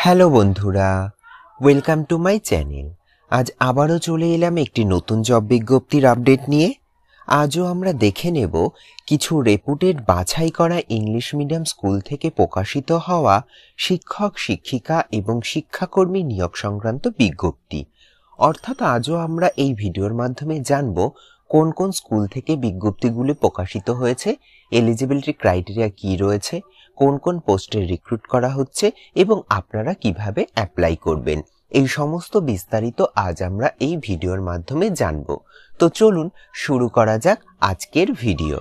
Hello বন্ধুরা, welcome to my channel. আজ আবারও চলে এলাম একটি নতুন জব বিজ্ঞপ্তির আপডেট নিয়ে। আজও আমরা দেখে নেব কিছু রেপুটেড বাছাই করা ইংলিশ মিডিয়াম স্কুল থেকে প্রকাশিত হওয়া শিক্ষক, শিক্ষিকা এবং শিক্ষাকর্মী নিয়োগ সংক্রান্ত বিজ্ঞপ্তি। অর্থাৎ আজও আমরা এই ভিডিওর মাধ্যমে জানব কোন কোন স্কুল থেকে বিজ্ঞপ্তিগুলি প্রকাশিত হয়েছে, এলিজিবিলিটি ক্রাইটেরিয়া কি রয়েছে, কোন কোন পোস্টে রিক্রুট করা হচ্ছে এবং আপনারা কিভাবে অ্যাপ্লাই করবেন। এই সমস্ত বিস্তারিত আজ আমরা এই ভিডিওর মাধ্যমে জানব। তো চলুন শুরু করা যাক আজকের ভিডিও।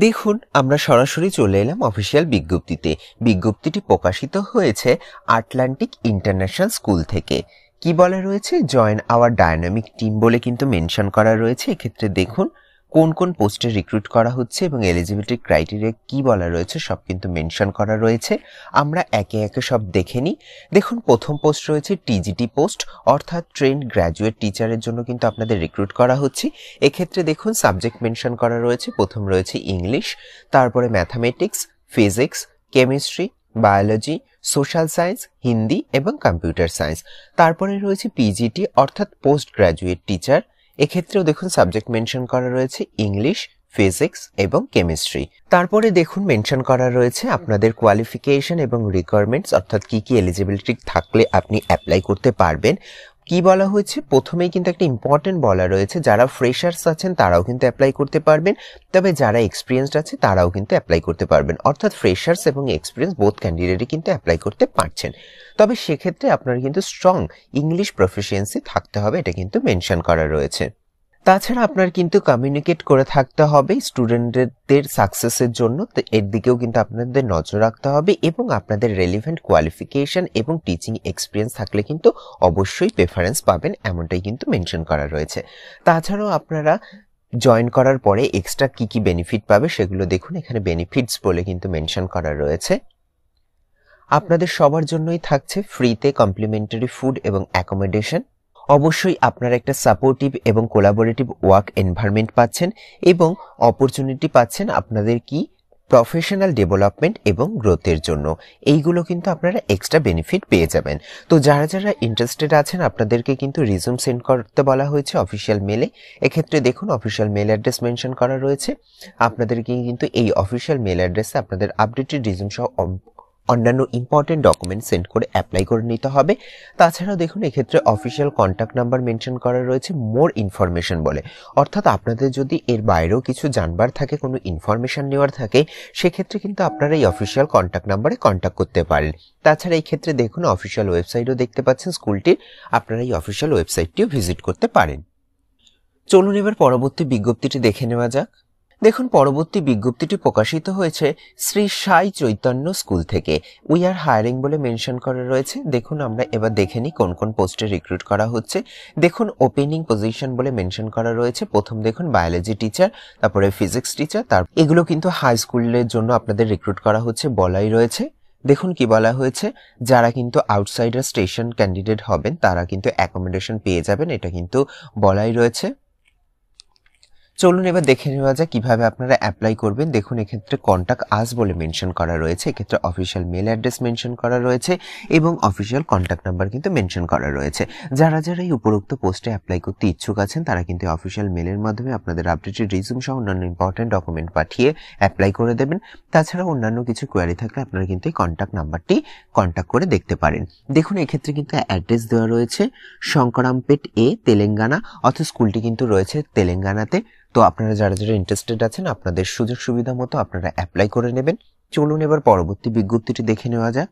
দেখুন, আমরা সরাসরি চলে এলাম অফিসিয়াল বিজ্ঞপ্তিতে। বিজ্ঞপ্তিটি প্রকাশিত হয়েছে আটলান্টিক ইন্টারন্যাশনাল স্কুল থেকে। কি বলা রয়েছে, জয়েন আওয়ার ডায়নামিক টিম বলে কিন্তু মেনশন করা রয়েছে। এক্ষেত্রে দেখুন কোন কোন পোস্টে রিক্রুট করা হচ্ছে এবং এলিজিবিলিটি ক্রাইটেরিয়া কি বলা রয়েছে সব কিন্তু মেনশন করা রয়েছে। আমরা একে একে সব দেখে নিই। দেখুন, প্রথম পোস্ট রয়েছে টিজিটি পোস্ট, অর্থাৎ ট্রেন্ড গ্র্যাজুয়েট টিচারের জন্য কিন্তু আপনাদের রিক্রুট করা হচ্ছে। এক্ষেত্রে দেখুন সাবজেক্ট মেনশন করা রয়েছে। প্রথম রয়েছে ইংলিশ, তারপরে mathematics, physics, chemistry, biology, social science, Hindi এবং কম্পিউটার সায়েন্স। তারপরে রয়েছে পিজিটি অর্থাৎ পোস্ট গ্র্যাজুয়েট টিচার। এক্ষেত্রেও দেখুন সাবজেক্ট মেনশন করা রয়েছে ইংলিশ, ফিজিক্স এবং কেমিস্ট্রি। তারপরে দেখুন মেনশন করা রয়েছে আপনাদের কোয়ালিফিকেশন এবং রিকোয়ারমেন্টস, অর্থাৎ কি কি এলিজিবিলিটি থাকলে আপনি অ্যাপ্লাই করতে পারবেন। কি বলা হয়েছে, প্রথমেই কিন্তু একটা ইম্পর্টেন্ট বলা রয়েছে, যারা ফ্রেশার্স আছেন তারাও কিন্তু অ্যাপ্লাই করতে পারবেন, তবে যারা এক্সপিরিয়েন্সড আছে তারাও কিন্তু অ্যাপ্লাই করতে পারবেন। অর্থাৎ ফ্রেশার্স এবং এক্সপিরিয়েন্স বোথ ক্যান্ডিডেটই কিন্তু অ্যাপ্লাই করতে পারছেন। তবে সেক্ষেত্রে আপনার কিন্তু স্ট্রং ইংলিশ প্রফিসিয়েন্সি থাকতে হবে, এটা কিন্তু মেনশন করা রয়েছে। তাছাড়া আপনার কিন্তু কমিউনিকেট করে থাকতে হবে স্টুডেন্টদের সাকসেসের জন্য, তো এর দিকেও কিন্তু আপনাদের নজর রাখতে হবে এবং আপনাদের রেলিভেন্ট কোয়ালিফিকেশন এবং টিচিং এক্সপিরিয়েন্স থাকলে কিন্তু অবশ্যই প্রেফারেন্স পাবেন, এমনটাই কিন্তু মেনশন করা রয়েছে। তাছাড়াও আপনারা জয়েন করার পরে এক্সট্রা কি কি বেনিফিট পাবে সেগুলো দেখুন, এখানে বেনিফিটস বলে কিন্তু মেনশন করা রয়েছে। আপনাদের সবার জন্যই থাকছে ফ্রিতে কমপ্লিমেন্টারি ফুড এবং অ্যাকোমোডেশন। অবশ্যই আপনারা একটা সাপোর্টিভ এবং কোলাবোরেটিভ ওয়ার্ক এনভায়রনমেন্ট পাচ্ছেন এবং অপরচুনিটি পাচ্ছেন আপনাদের কি প্রফেশনাল ডেভেলপমেন্ট এবং গ্রোথের জন্য। এইগুলো কিন্তু আপনারা এক্সট্রা বেনিফিট পেয়ে যাবেন। তো যারা যারা ইন্টারেস্টেড আছেন আপনাদেরকে কিন্তু রিজিউম সেন্ড করতে বলা হয়েছে অফিসিয়াল মেলে। এক্ষেত্রে দেখুন অফিসিয়াল মেল অ্যাড্রেস মেনশন করা রয়েছে। আপনাদেরকে কিন্তু এই অফিসিয়াল মেল অ্যাড্রেসে আপনাদের আপডেটেড রিজিউম সহ অন্যান্য ইম্পর্টেন্ট ডকুমেন্ট সেন্ড করে অ্যাপ্লাই করে নিতে হবে। তাছাড়াও দেখুন এক্ষেত্রে অফিসিয়াল কন্ট্যাক্ট নাম্বার মেনশন করা রয়েছে মোর ইনফরমেশন বলে, অর্থাৎ আপনাদের যদি এর বাইরেও কিছু জানবার থাকে, কোনো ইনফরমেশন নেওয়ার থাকে, সেক্ষেত্রে কিন্তু আপনারা এই অফিসিয়াল কন্ট্যাক্ট নাম্বারে কন্ট্যাক্ট করতে পারেন। তাছাড়া এই ক্ষেত্রে দেখুন অফিসিয়াল ওয়েবসাইটও দেখতে পাচ্ছেন স্কুলটির, আপনারা এই অফিসিয়াল ওয়েবসাইটটিও ভিজিট করতে পারেন। চলুন এবার পরবর্তী বিজ্ঞপ্তিটি দেখে নেওয়া যাক। দেখুন, পরবর্তী বিজ্ঞপ্তিটি প্রকাশিত হয়েছে শ্রী সাই চৈতন্য স্কুল থেকে। উই আর হায়ারিং বলে মেনশন করা রয়েছে। দেখুন আমরা এবার দেখে নিই কোন কোন পোস্টে রিক্রুট করা হচ্ছে। দেখুন ওপেনিং পজিশন বলে মেনশন করা রয়েছে। প্রথম দেখুন বায়োলজি টিচার, তারপরে ফিজিক্স টিচার, এগুলো কিন্তু হাই স্কুলের জন্য আপনাদের রিক্রুট করা হচ্ছে বলাই রয়েছে। দেখুন কি বলা হয়েছে, যারা কিন্তু আউটসাইডার স্টেশন ক্যান্ডিডেট হবেন তারা কিন্তু অ্যাকোমোডেশন পেয়ে যাবেন, এটা কিন্তু বলাই রয়েছে। চলুন এবার দেখে নেওয়া যায় কিভাবে আপনারা অ্যাপ্লাই করবেন। দেখুন এক্ষেত্রে কন্ট্যাক্ট আস বলে মেনশন করা রয়েছে। এক্ষেত্রে অফিসিয়াল মেল অ্যাড্রেস মেনশন করা রয়েছে এবং অফিসিয়াল কন্ট্যাক্ট নাম্বার কিন্তু মেনশন করা রয়েছে। যারা যারা এই উপরোক্ত পোস্টে অ্যাপ্লাই করতে ইচ্ছুক আছেন তারা কিন্তু অফিসিয়াল মেলের মাধ্যমে আপনাদের আপডেটেড রিজিউম সহ অন্যান্য ইম্পর্টেন্ট ডকুমেন্ট পাঠিয়ে অ্যাপ্লাই করে দেবেন। তাছাড়া অন্যান্য কিছু কোয়ারি থাকলে আপনারা কিন্তু এই কন্ট্যাক্ট নাম্বারটি কন্ট্যাক্ট করে দেখতে পারেন। দেখুন এক্ষেত্রে কিন্তু অ্যাড্রেস দেওয়া রয়েছে শঙ্করামপেট এ, তেলেঙ্গানা, অর্থাৎ স্কুলটি কিন্তু রয়েছে তেলেঙ্গানাতে। তো আপনারা যারা যারা ইন্টারেস্টেড আছেন আপনাদের সুযোগ সুবিধা মতো আপনারা অ্যাপ্লাই করে নেবেন। চলুন এবার পরবর্তী বিজ্ঞপ্তিটি দেখে নেওয়া যাক।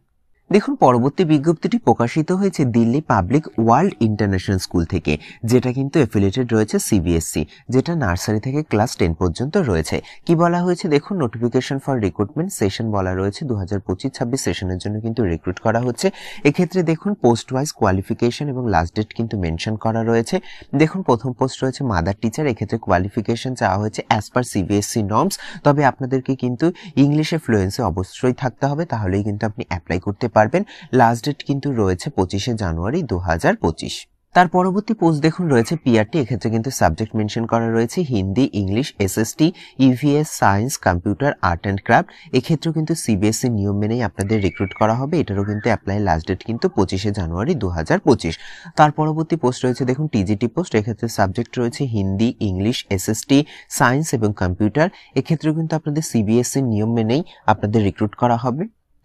দেখুন পরবর্তী বিজ্ঞপ্তিটি প্রকাশিত হয়েছে Delhi public world international school থেকে, যেটা কিন্তু অ্যাফিলিয়েটেড রয়েছে সিবিএসসি, যেটা নার্সারি থেকে ক্লাস 10 পর্যন্ত রয়েছে। কি বলা হয়েছে দেখুন, নোটিফিকেশন ফর রিক্রুটমেন্ট সেশন বলা রয়েছে 2025-26 সেশনের জন্য কিন্তু রিক্রুট করা হচ্ছে। এক্ষেত্রে দেখুন পোস্ট ওয়াইজ কোয়ালিফিকেশন এবং লাস্ট ডেট কিন্তু মেনশন করা রয়েছে। দেখুন প্রথম পোস্ট রয়েছে মাদার টিচার। এক্ষেত্রে কোয়ালিফিকেশন চাওয়া হয়েছে অ্যাজ পার সিবিএসসি নর্মস, তবে আপনাদেরকে কিন্তু ইংলিশে ফ্লুয়েন্সি অবশ্যই থাকতে হবে, তাহলেই কিন্তু আপনি অ্যাপ্লাই করতে পারবেন। লাস্ট ডেট কিন্তু রয়েছে 25শে জানুয়ারি 2025। তার পরবর্তী পোস্ট দেখুন রয়েছে পিআরটি, এক্ষেত্রে কিন্তু সাবজেক্ট মেনশন করা রয়েছে Hindi, English, SST, EVS, science, computer, art and craft. এক্ষেত্রেও কিন্তু সিবিএসসি নিয়ম মেনেই আপনাদের রিক্রুট করা হবে। এটারও কিন্তু অ্যাপ্লাই লাস্ট ডেট কিন্তু 25শে জানুয়ারি 2025। তার পরবর্তী পোস্ট রয়েছে দেখুন টিজিটি পোস্ট, এক্ষেত্রে সাবজেক্ট রয়েছে হিন্দি, ইংলিশ, এসএসটি, সায়েন্স এবং কম্পিউটার। এক্ষেত্রেও কিন্তু আপনাদের সিবিএসসি নিয়ম মেনেই আপনাদের রিক্রুট করা হবে।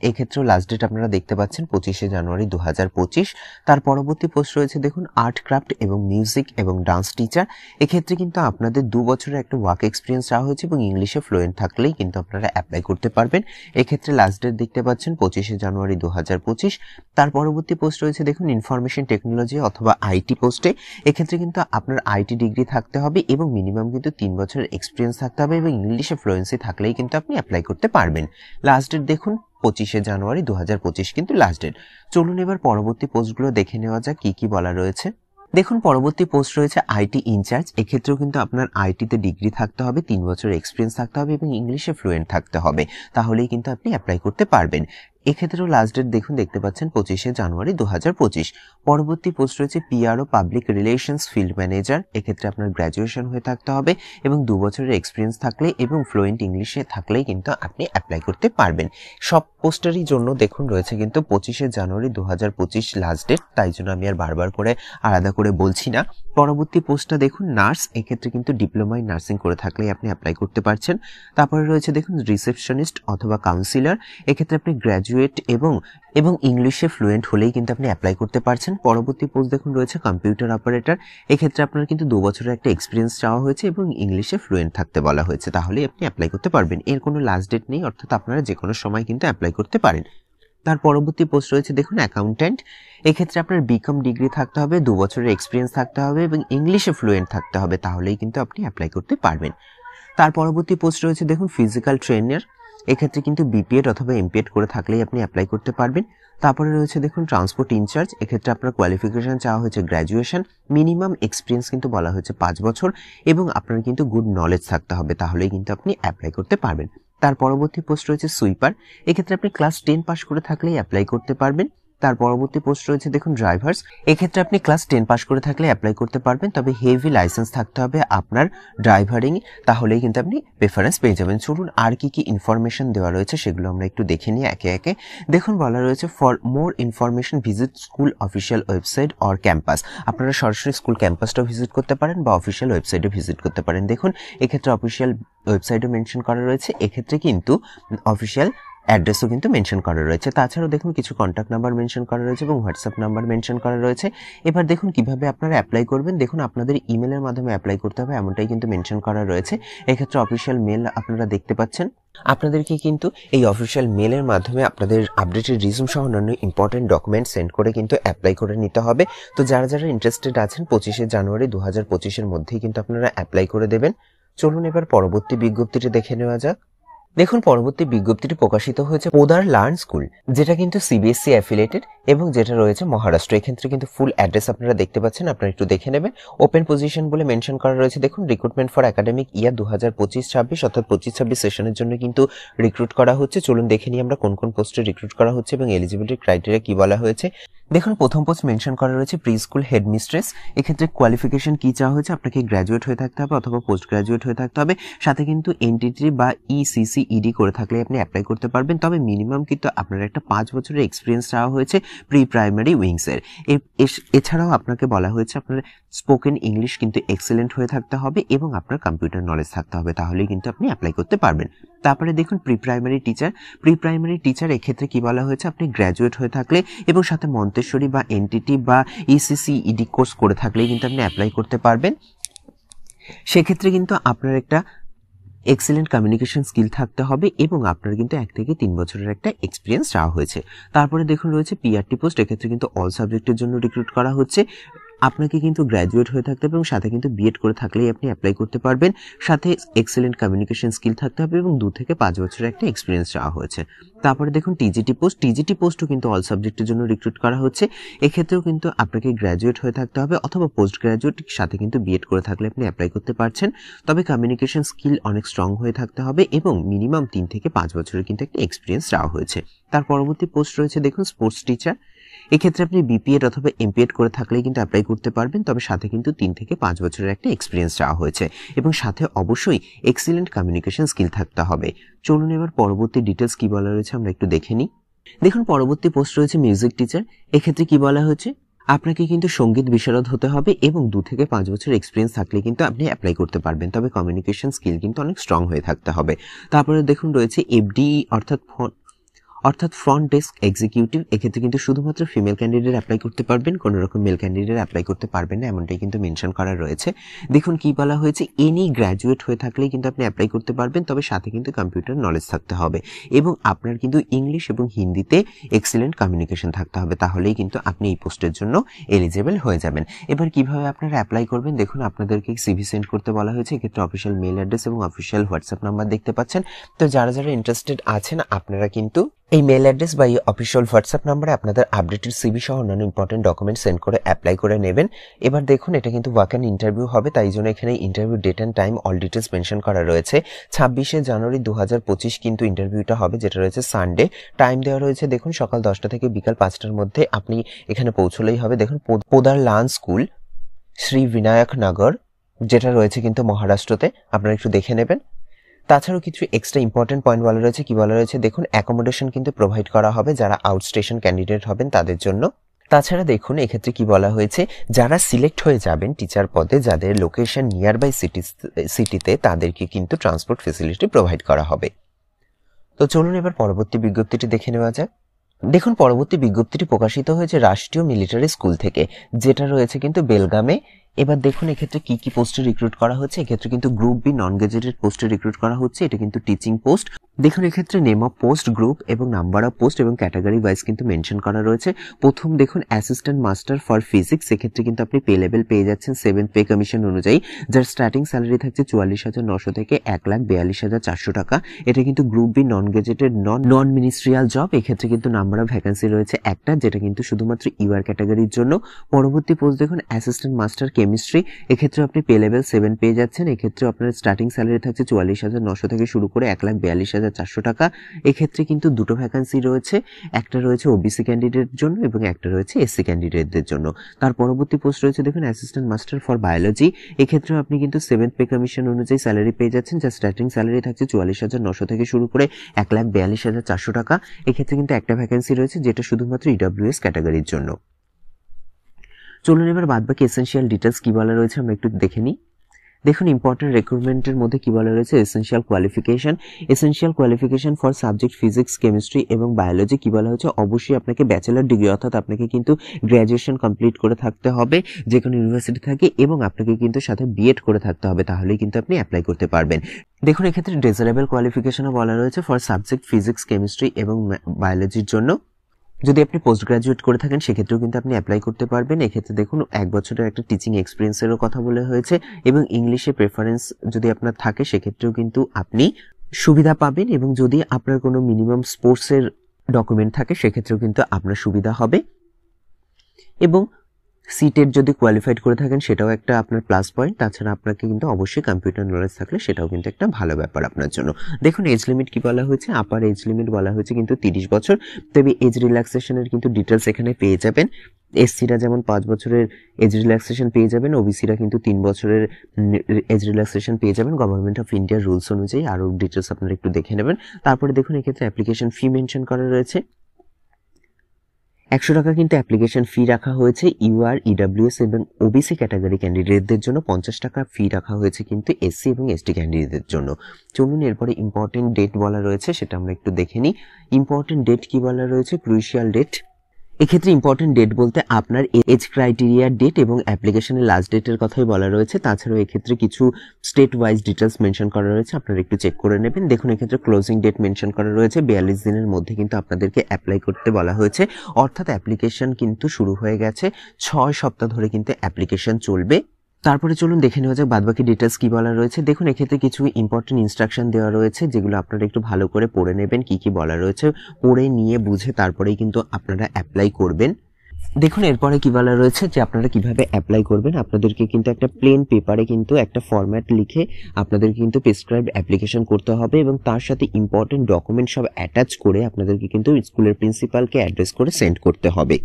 এক্ষেত্রেও লাস্ট ডেট আপনারা দেখতে পাচ্ছেন 25শে জানুয়ারি 2025। তার পরবর্তী পোস্ট রয়েছে দেখুন আর্ট, ক্রাফট এবং মিউজিক এবং ডান্স টিচার। এক্ষেত্রে কিন্তু আপনাদের 2 বছরের একটা ওয়ার্ক এক্সপিরিয়েন্স চাওয়া হয়েছে এবং ইংলিশে ফ্লুয়েন্ট থাকলেই কিন্তু আপনারা অ্যাপ্লাই করতে পারবেন। এক্ষেত্রে লাস্ট ডেট দেখতে পাচ্ছেন 25শে জানুয়ারি 2025। তার পরবর্তী পোস্ট রয়েছে দেখুন ইনফরমেশন টেকনোলজি অথবা আইটি পোস্টে। এক্ষেত্রে কিন্তু আপনার আইটি ডিগ্রি থাকতে হবে এবং মিনিমাম কিন্তু 3 বছরের এক্সপিরিয়েন্স থাকতে হবে এবং ইংলিশে ফ্লুয়েন্সি থাকলেই কিন্তু আপনি অ্যাপ্লাই করতে পারবেন। লাস্ট ডেট দেখুন 25শে জানুয়ারি 2025 কিন্তু লাস্ট ডেট। চলুন এবার পরবর্তী পোস্টগুলো দেখে নেওয়া যাক কি কি বলা রয়েছে। দেখুন পরবর্তী পোস্ট রয়েছে আইটি ইনচার্জ। এক্ষেত্রেও কিন্তু আপনার আইটিতে ডিগ্রি থাকতে হবে, 3 বছরের এক্সপিরিয়েন্স থাকতে হবে এবং ইংলিশে ফ্লুয়েন্ট থাকতে হবে, তাহলেই কিন্তু আপনি অ্যাপ্লাই করতে পারবেন। এক্ষেত্রেও লাস্ট ডেট দেখুন দেখতে পাচ্ছেন 25শে জানুয়ারি 2025। পরবর্তী পোস্ট রয়েছে PRO public relations field manager. এক্ষেত্রে আপনার গ্র্যাজুয়েশন হয়ে থাকতে হবে এবং 2 বছরের এক্সপিরিয়েন্স থাকলে এবং ফ্লুয়েন্ট ইংলিশে থাকলেই কিন্তু আপনি অ্যাপ্লাই করতে পারবেন। সব পোস্টেরই জন্য দেখুন রয়েছে কিন্তু 25শে জানুয়ারি 2025 লাস্ট ডেট, তাই জন্য আমি আর বারবার করে আলাদা করে বলছি না। পরবর্তী পোস্টটা দেখুন নার্স। এক্ষেত্রে কিন্তু ডিপ্লোমা ইন নার্সিং করে থাকলেই আপনি অ্যাপ্লাই করতে পারছেন। তারপরে রয়েছে দেখুন রিসেপশনিস্ট অথবা কাউন্সিলর। এক্ষেত্রে আপনি গ্র্যাজুয়েট এবং ইংলিশে ফ্লুয়েন্ট হলেই কিন্তু আপনি অ্যাপ্লাই করতে পারছেন। পরবর্তী পোস্ট দেখুন রয়েছে কম্পিউটার অপারেটর। এক্ষেত্রে আপনার কিন্তু 2 বছরের একটা এক্সপিরিয়েন্স চাওয়া হয়েছে এবং ইংলিশে ফ্লুয়েন্ট থাকতে বলা হয়েছে, তাহলেই আপনি অ্যাপ্লাই করতে পারবেন। এর কোনো লাস্ট ডেট নেই, অর্থাৎ আপনারা যে কোনো সময় কিন্তু অ্যাপ্লাই করতে পারেন। তার পরবর্তী পোস্ট রয়েছে দেখুন অ্যাকাউন্ট্যান্ট। এক্ষেত্রে আপনার বিকম ডিগ্রি থাকতে হবে, 2 বছরের এক্সপিরিয়েন্স থাকতে হবে এবং ইংলিশে ফ্লুয়েন্ট থাকতে হবে, তাহলেই কিন্তু আপনি অ্যাপ্লাই করতে পারবেন। তার পরবর্তী পোস্ট রয়েছে দেখুন ফিজিক্যাল ট্রেনার। এক্ষেত্রে কিন্তু বিপিএড অথবা এমপিএড করে থাকলেই আপনি অ্যাপ্লাই করতে পারবেন। তারপরে রয়েছে দেখুন ট্রান্সপোর্ট ইনচার্জ। এক্ষেত্রে আপনার কোয়ালিফিকেশন চাওয়া হয়েছে গ্র্যাজুয়েশন, মিনিমাম এক্সপিরিয়েন্স কিন্তু বলা হয়েছে 5 বছর এবং আপনার কিন্তু গুড নলেজ থাকতে হবে, তাহলেই কিন্তু আপনি অ্যাপ্লাই করতে পারবেন। তার পরবর্তী পোস্ট রয়েছে সুইপার। এক্ষেত্রে আপনি ক্লাস 10 পাস করে থাকলেই অ্যাপ্লাই করতে পারবেন। তার পরবর্তী পোস্ট রয়েছে দেখুন ড্রাইভার্স। এক্ষেত্রে আপনি ক্লাস 10 পাস করে থাকলে অ্যাপ্লাই করতে পারবেন, তবে হেভি লাইসেন্স থাকতে হবে আপনার ড্রাইভারিং, তাহলেই কিন্তু আপনি প্রেফারেন্স পেয়ে যাবেন। চলুন আর কি কি ইনফরমেশন দেওয়া রয়েছে সেগুলো আমরা একটু দেখে নিই একে একে। দেখুন বলা রয়েছে for more information visit school official website or campus. আপনারা সরাসরি স্কুল ক্যাম্পাসটাও ভিজিট করতে পারেন বা অফিসিয়াল ওয়েবসাইটে ভিজিট করতে পারেন। দেখুন এক্ষেত্রে অফিসিয়াল ওয়েবসাইটও মেনশন করা রয়েছে, এক্ষেত্রে কিন্তু অফিসিয়াল অ্যাড্রেসও কিন্তু মেনশন করা রয়েছে। তাছাড়াও দেখুন কিছু কন্ট্যাক্ট নাম্বার মেনশন করা রয়েছে এবং হোয়াটসঅ্যাপ নাম্বার মেনশন করা রয়েছে। এবার দেখুন কিভাবে আপনারা অ্যাপ্লাই করবেন। দেখুন আপনাদের ইমেলের মাধ্যমে অ্যাপ্লাই করতে হবে, এমনটাই কিন্তু মেনশন করা রয়েছে। এক্ষেত্রে অফিসিয়াল মেল আপনারা দেখতে পাচ্ছেন। আপনাদেরকে কিন্তু এই অফিসিয়াল মেলের মাধ্যমে আপনাদের আপডেটেড রিজিউম সহ অন্যান্য ইম্পর্টেন্ট ডকুমেন্ট সেন্ড করে কিন্তু অ্যাপ্লাই করে নিতে হবে। তো যারা যারা ইন্টারেস্টেড আছেন 25শে জানুয়ারি 2025-এর মধ্যেই কিন্তু আপনারা অ্যাপ্লাই করে দেবেন। চলুন এবার পরবর্তী বিজ্ঞপ্তিটি দেখে নেওয়া যাক। দেখুন পরবর্তী বিজ্ঞপ্তিটি প্রকাশিত হয়েছে পোদার লার্ন স্কুল, যেটা কিন্তু সিবিএসসি অ্যাফিলিয়েটেড এবং যেটা রয়েছে মহারাষ্ট্র। এক্ষেত্রে কিন্তু ফুল অ্যাড্রেস আপনারা দেখতে পাচ্ছেন, আপনারা একটু দেখে নেবেন। ওপেন পজিশন বলে মেনশন করা রয়েছে। দেখুন রিক্রুটমেন্ট ফর একাডেমিক ইয়ার 2025-26 অর্থাৎ 25-26 সেশনের জন্য কিন্তু রিক্রুট করা হচ্ছে। চলুন দেখে নিই আমরা কোন কোন পোস্টে রিক্রুট করা হচ্ছে এবং এলিজিবিলিটি ক্রাইটেরিয়া কি বলা হয়েছে। দেখুন প্রথম পোস্ট মেনশন করা রয়েছে প্রি স্কুল হেডমিস্ট্রেস। এক্ষেত্রে কোয়ালিফিকেশন কি চাওয়া হয়েছে, আপনাকে গ্র্যাজুয়েট হয়ে থাকতে হবে অথবা পোস্ট গ্র্যাজুয়েট হয়ে থাকতে হবে, সাথে কিন্তু এনটিটি বা ইসিসিইডি করে থাকলে আপনি অ্যাপ্লাই করতে পারবেন। তবে মিনিমাম কিন্তু আপনার একটা 5 বছরের এক্সপিরিয়েন্স চাওয়া হয়েছে প্রি প্রাইমারি উইংসের। এছাড়াও আপনাকে বলা হয়েছে আপনার স্পোকেন ইংলিশ কিন্তু এক্সেলেন্ট হয়ে থাকতে হবে এবং আপনার কম্পিউটার নলেজ থাকতে হবে, তাহলেই কিন্তু আপনি অ্যাপ্লাই করতে পারবেন। তারপরে দেখুন প্রি প্রাইমারি টিচার এক্ষেত্রে কি বলা হয়েছে, আপনি গ্র্যাজুয়েট হয়ে থাকলে এবং সাথে মন্তেশ্বরী বা এনটিটি বা ইসিসিইডি কোর্স করে থাকলেই কিন্তু আপনি অ্যাপ্লাই করতে পারবেন। সেক্ষেত্রে কিন্তু আপনার একটা এক্সেলেন্ট কমিউনিকেশন স্কিল থাকতে হবে এবং আপনার কিন্তু 1 থেকে 3 বছরের একটা এক্সপিরিয়েন্স চাওয়া হয়েছে। তারপরে দেখুন রয়েছে পিআরটি পোস্ট। এক্ষেত্রে কিন্তু অল সাবজেক্টের জন্য রিক্রুট করা হচ্ছে। আপনাকে কিন্তু গ্র্যাজুয়েট হয়ে থাকতে হবে এবং সাথে কিন্তু বিএড করে থাকলেই আপনি অ্যাপ্লাই করতে পারবেন। সাথে এক্সেলেন্ট কমিউনিকেশন স্কিল থাকতে হবে এবং 2 থেকে 5 বছরের একটা এক্সপিরিয়েন্স চাওয়া হয়েছে। তারপরে দেখুন টিজিটি পোস্টও কিন্তু অল সাবজেক্টের জন্য রিক্রুট করা হচ্ছে। এক্ষেত্রেও কিন্তু আপনাকে গ্র্যাজুয়েট হয়ে থাকতে হবে অথবা পোস্ট গ্র্যাজুয়েট, সাথে কিন্তু বিএড করে থাকলে আপনি অ্যাপ্লাই করতে পারছেন। তবে কমিউনিকেশন স্কিল অনেক স্ট্রং হয়ে থাকতে হবে এবং মিনিমাম 3 থেকে 5 বছরের কিন্তু একটা এক্সপিরিয়েন্স চাওয়া হয়েছে। তার পরবর্তী পোস্ট রয়েছে দেখুন স্পোর্টস টিচার। এক্ষেত্রে আপনি বিপিএড অথবা এমপিএড করে থাকলেই কিন্তু অ্যাপ্লাই করতে পারবেন, তবে সাথে কিন্তু 3 থেকে 5 বছরের একটা এক্সপিরিয়েন্স চাওয়া হয়েছে এবং সাথে অবশ্যই এক্সিলেন্ট কমিউনিকেশন স্কিল থাকতে হবে। চলুন এবার পরবর্তী ডিটেলস কি বলা রয়েছে আমরা একটু দেখে নিই। দেখুন পরবর্তী পোস্ট রয়েছে মিউজিক টিচার। এক্ষেত্রে কি বলা হচ্ছে, আপনাকে কিন্তু সঙ্গীত বিশারদ হতে হবে এবং 2 থেকে 5 বছর এক্সপিরিয়েন্স থাকলে কিন্তু আপনি অ্যাপ্লাই করতে পারবেন, তবে কমিউনিকেশন স্কিল কিন্তু অনেক স্ট্রং হয়ে থাকতে হবে। তারপরে দেখুন রয়েছে এফডিই অর্থাৎ ফ্রন্ট ডেস্ক এক্সিকিউটিভ। এক্ষেত্রে কিন্তু শুধুমাত্র ফিমেল ক্যান্ডিডেট অ্যাপ্লাই করতে পারবেন, কোনো রকম মেল ক্যান্ডিডেট অ্যাপ্লাই করতে পারবেন না, এমনটাই কিন্তু মেনশন করা রয়েছে। দেখুন কি বলা হয়েছে, এনি গ্র্যাজুয়েট হয়ে থাকলেই কিন্তু আপনি অ্যাপ্লাই করতে পারবেন, তবে সাথে কিন্তু কম্পিউটার নলেজ থাকতে হবে এবং আপনার কিন্তু ইংলিশ এবং হিন্দিতে এক্সিলেন্ট কমিউনিকেশন থাকতে হবে, তাহলেই কিন্তু আপনি এই পোস্টের জন্য এলিজেবল হয়ে যাবেন। এবার কিভাবে আপনারা অ্যাপ্লাই করবেন, দেখুন আপনাদেরকে সিভি সেন্ড করতে বলা হয়েছে। এক্ষেত্রে অফিসিয়াল মেল অ্যাড্রেস এবং অফিসিয়াল হোয়াটসঅ্যাপ নাম্বার দেখতে পাচ্ছেন। তো যারা যারা ইন্টারেস্টেড আছেন আপনারা কিন্তু এই মেল অ্যাড্রেস বা এই অফিসিয়াল হোয়াটসঅ্যাপ নাম্বারে আপনাদের আপডেটেড সিভি সহ অন্যান্য ইম্পর্টেন্ট ডকুমেন্ট সেন্ড করে অ্যাপ্লাই করে নেবেন। এবার দেখুন এটা কিন্তু ওয়াক অ্যান্ড ইন্টারভিউ হবে, তাই জন্য এখানে interview date and time all details mention করা রয়েছে। 26শে জানুয়ারি 2025 কিন্তু ইন্টারভিউটা হবে, যেটা রয়েছে সানডে। টাইম দেওয়া রয়েছে দেখুন সকাল 10টা থেকে বিকাল 5টার মধ্যে আপনি এখানে পৌঁছলেই হবে। দেখুন পোদার লান স্কুল, শ্রী বিনায়ক নগর, যেটা রয়েছে কিন্তু মহারাষ্ট্রতে, আপনারা একটু দেখে নেবেন। তাছাড়াও কিছু এক্সট্রা ইম্পর্টেন্ট পয়েন্ট বলা রয়েছে। কি বলা রয়েছে দেখুন, অ্যাকোমোডেশন কিন্তু প্রোভাইড করা হবে যারা আউটস্টেশন ক্যান্ডিডেট হবেন তাদের জন্য। তাছাড়া দেখুন এক্ষেত্রে কি বলা হয়েছে, যারা সিলেক্ট হয়ে যাবেন টিচার পদে, যাদের লোকেশন নিয়ার বাই সিটিতে, তাদেরকে কিন্তু ট্রান্সপোর্ট ফেসিলিটি প্রোভাইড করা হবে। তো চলুন এবার পরবর্তী বিজ্ঞপ্তিটি দেখে নেওয়া যাক। দেখুন পরবর্তী বিজ্ঞপ্তিটি প্রকাশিত হয়েছে রাষ্ট্রীয় মিলিটারি স্কুল থেকে, যেটা রয়েছে কিন্তু বেলগামে। এবার দেখুন এক্ষেত্রে কি কি পোস্টে রিক্রুট করা হচ্ছে। এক্ষেত্রে কিন্তু গ্রুপ বি নন গেজেটেড পোস্টে রিক্রুট করা হচ্ছে, এটা কিন্তু টিচিং পোস্ট। দেখুন এক্ষেত্রে নেম অফ পোস্ট, গ্রুপ এবং নাম্বার অফ পোস্ট এবং ক্যাটাগরি ওয়াইজ কিন্তু মেনশন করা রয়েছে। প্রথম দেখুন অ্যাসিস্ট্যান্ট মাস্টার ফর ফিজিক্স, সেক্ষেত্রে কিন্তু আপনি পে লেভেল পেয়ে যাচ্ছেন 7th পে কমিশন অনুযায়ী, যার স্টার্টিং স্যালারি থাকছে 44,900 থেকে 1,42,400 টাকা। এটা কিন্তু group B non gazetted non ministerial job. এক্ষেত্রে কিন্তু নাম্বার অফ ভ্যাকেন্সি রয়েছে একটা, যেটা কিন্তু শুধুমাত্র ইউআর ক্যাটাগরির জন্য। পরবর্তী পোস্ট দেখুন অ্যাসিস্ট্যান্ট মাস্টার কেমিস্ট্রি, এক্ষেত্রে আপনি পে লেভেল 7 পেয়ে যাচ্ছেন। এক্ষেত্রে আপনার স্টার্টিং স্যালারি থাকছে 44,900 থেকে শুরু করে 1,42,400 টাকা। এক্ষেত্রে কিন্তু দুটো ভ্যাকেন্সি রয়েছে, একটা রয়েছে ওবিসি ক্যান্ডিডেটের জন্য এবং একটা রয়েছে এসসি ক্যান্ডিডেটদের জন্য। তার পরবর্তী পোস্ট রয়েছে দেখুন অ্যাসিস্ট্যান্ট মাস্টার ফর বায়োলজি, এক্ষেত্রে আপনি কিন্তু 7th পে কমিশন অনুযায়ী স্যালারি পেয়ে যাচ্ছেন, যার স্টার্টিং স্যালারি থাকছে 44,900 থেকে শুরু করে 1,42,400 টাকা। এক্ষেত্রে কিন্তু একটা ভ্যাকেন্সি রয়েছে, যেটা শুধুমাত্র ইডব্লিউএস ক্যাটাগরির জন্য। চলুন এবার বাদবাকি এসেনশিয়াল ডিটেলস কি বলা রয়েছে আমরা একটু দেখে নিই। দেখুন ইম্পর্টেন্ট রিক্রুটমেন্টের মধ্যে কি বলা রয়েছে, essential qualification for subject physics, chemistry এবং বায়োলজি। কি বলা হচ্ছে, অবশ্যই আপনাকে ব্যাচেলর ডিগ্রি অর্থাৎ আপনাকে কিন্তু গ্র্যাজুয়েশন কমপ্লিট করে থাকতে হবে যে কোনো ইউনিভার্সিটি থেকে, এবং আপনাকে কিন্তু সাথে বিএড করে থাকতে হবে, তাহলেই কিন্তু আপনি অ্যাপ্লাই করতে পারবেন। দেখুন এক্ষেত্রে ডিজারেবল কোয়ালিফিকেশনও বলা রয়েছে ফর সাবজেক্ট ফিজিক্স, কেমিস্ট্রি এবং বায়োলজির জন্য। যদি আপনি পোস্ট গ্রাজুয়েট করে থাকেন সেক্ষেত্রেও কিন্তু আপনি অ্যাপ্লাই করতে পারবেন। এক্ষেত্রে দেখুন 1 বছরের একটা টিচিং এক্সপিরিয়েন্সেরও কথা বলা হয়েছে এবং ইংলিশে প্রেফারেন্স যদি আপনার থাকে সেক্ষেত্রেও কিন্তু আপনি সুবিধা পাবেন, এবং যদি আপনার কোনো মিনিমাম স্পোর্টসের ডকুমেন্ট থাকে সেক্ষেত্রেও কিন্তু আপনার সুবিধা হবে। এবং সিটেট যদি কোয়ালিফাইড করে থাকেন সেটাও একটা আপনার প্লাস পয়েন্ট। তাছাড়া আপনাকে কিন্তু অবশ্যই কম্পিউটার নলেজ থাকলে সেটাও কিন্তু একটা ভালো ব্যাপার আপনার জন্য। দেখুন এজ লিমিট কি বলা হয়েছে, আপার এজ লিমিট বলা হয়েছে কিন্তু 30 বছর, তবে এজ রিল্যাক্সেশনের কিন্তু ডিটেলস এখানে পেয়ে যাবেন। এসসিরা যেমন 5 বছরের এজ রিল্যাক্সেশন পেয়ে যাবেন, ওবিসিরা কিন্তু 3 বছরের এজ রিল্যাক্সেশন পেয়ে যাবেন গভর্নমেন্ট অফ ইন্ডিয়ার রুলস অনুযায়ী। আরও ডিটেলস আপনারা একটু দেখে নেবেন। তারপরে দেখুন এক্ষেত্রে অ্যাপ্লিকেশন ফি মেনশন করা রয়েছে। 100 টাকা কিন্তু অ্যাপ্লিকেশন ফি রাখা হয়েছে ইউআর, ইডব্লিউএস এবং ওবিসি ক্যাটাগরি ক্যান্ডিডেটদের জন্য। 50 টাকা ফি রাখা হয়েছে কিন্তু এসসি এবং এসটি ক্যান্ডিডেটদের জন্য। চলুন এরপরে ইম্পর্টেন্ট ডেট বলা রয়েছে সেটা আমরা একটু দেখে নিই। ইম্পর্টেন্ট ডেট কি বলা রয়েছে, ক্রুশিয়াল ডেট। এক্ষেত্রে ইম্পর্টেন্ট ডেট বলতে আপনার এজ ক্রাইটেরিয়ার ডেট এবং অ্যাপ্লিকেশনের লাস্ট ডেটের কথাই বলা রয়েছে। তাছাড়াও এক্ষেত্রে কিছু স্টেট ওয়াইজ ডিটেলস মেনশন করা রয়েছে, আপনারা একটু চেক করে নেবেন। দেখুন এক্ষেত্রে ক্লোজিং ডেট মেনশন করা রয়েছে, 42 দিনের মধ্যে কিন্তু আপনাদেরকে অ্যাপ্লাই করতে বলা হয়েছে, অর্থাৎ অ্যাপ্লিকেশন কিন্তু শুরু হয়ে গেছে, 6 সপ্তাহ ধরে কিন্তু অ্যাপ্লিকেশন চলবে। তারপরে চলুন দেখে নেওয়া যাক বাদবাকি ডিটেলস কি বলা রয়েছে। দেখুন এক্ষেত্রে কিছু ইম্পর্টেন্ট ইনস্ট্রাকশন দেওয়া রয়েছে, যেগুলো আপনারা একটু ভালো করে পড়ে নেবেন। কি কি বলা রয়েছে পড়ে নিয়ে বুঝে তারপরেই কিন্তু আপনারা অ্যাপ্লাই করবেন। দেখুন এরপরে কি বলা রয়েছে যে আপনারা কিভাবে অ্যাপ্লাই করবেন। আপনাদেরকে কিন্তু একটা প্লেন পেপারে কিন্তু একটা ফরম্যাট লিখে আপনাদেরকে কিন্তু প্রেসক্রাইবড অ্যাপ্লিকেশন করতে হবে, এবং তার সাথে ইম্পর্টেন্ট ডকুমেন্ট সব অ্যাটাচ করে আপনাদেরকে কিন্তু স্কুলের প্রিন্সিপালকে অ্যাড্রেস করে সেন্ড করতে হবে।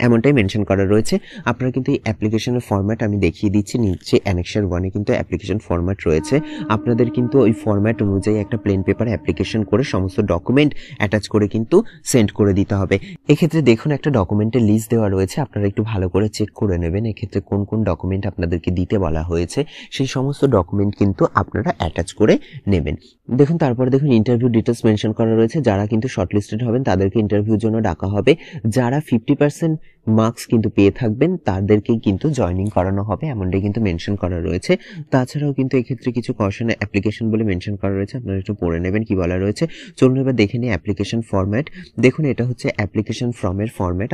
এমনটাই মেনশন করা রয়েছে। আপনারা কিন্তু এই অ্যাপ্লিকেশনের ফরম্যাট আমি দেখিয়ে দিচ্ছি, নিচে অ্যানেক্সার 1-এ কিন্তু অ্যাপ্লিকেশন ফরম্যাট রয়েছে। আপনাদের কিন্তু ওই ফরম্যাট অনুযায়ী একটা প্লেন পেপার অ্যাপ্লিকেশন করে সমস্ত ডকুমেন্ট অ্যাটাচ করে কিন্তু সেন্ড করে দিতে হবে। এক্ষেত্রে দেখুন একটা ডকুমেন্টের লিস্ট দেওয়া রয়েছে, আপনারা একটু ভালো করে চেক করে নেবেন এক্ষেত্রে কোন কোন ডকুমেন্ট আপনাদেরকে দিতে বলা হয়েছে, সেই সমস্ত ডকুমেন্ট কিন্তু আপনারা অ্যাটাচ করে নেবেন। দেখুন তারপরে দেখুন ইন্টারভিউ ডিটেলস মেনশন করা রয়েছে। যারা কিন্তু শর্টলিস্টেড হবেন তাদেরকে ইন্টারভিউর জন্য ডাকা হবে। যারা 50% মার্কস কিন্তু পেয়ে থাকবেন তাদেরকেই কিন্তু জয়েনিং করানো হবে, এমনটাই কিন্তু মেনশন করা রয়েছে। তাছাড়াও কিন্তু এক্ষেত্রে কিছু কশনে অ্যাপ্লিকেশন বলে মেনশন করা রয়েছে, আপনারা একটু পড়ে নেবেন কি বলা রয়েছে। চলুন এবার দেখে নিই অ্যাপ্লিকেশন ফরম্যাট। দেখুন এটা হচ্ছে অ্যাপ্লিকেশন ফর্মের ফরম্যাট।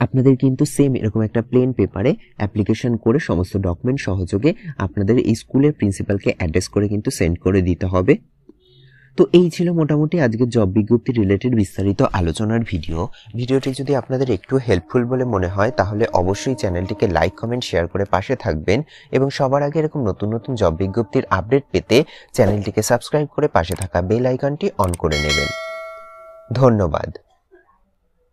আপনাদের কিন্তু সেম এরকম একটা প্লেন পেপারে অ্যাপ্লিকেশন করে সমস্ত ডকুমেন্ট সহযোগে আপনাদের এই স্কুলের প্রিন্সিপালকে অ্যাড্রেস করে কিন্তু সেন্ড করে দিতে হবে। তো এই ছিল মোটামুটি আজকের জব বিজ্ঞপ্তি রিলেটেড বিস্তারিত আলোচনার ভিডিওটি যদি আপনাদের একটু হেল্পফুল বলে মনে হয় তাহলে অবশ্যই চ্যানেলটিকে লাইক কমেন্ট শেয়ার করে পাশে থাকবেন এবং সবার আগে এরকম নতুন নতুন জব বিজ্ঞপ্তির আপডেট পেতে চ্যানেলটিকে সাবস্ক্রাইব করে পাশে থাকা বেল আইকনটি অন করে নেবেন। ধন্যবাদ।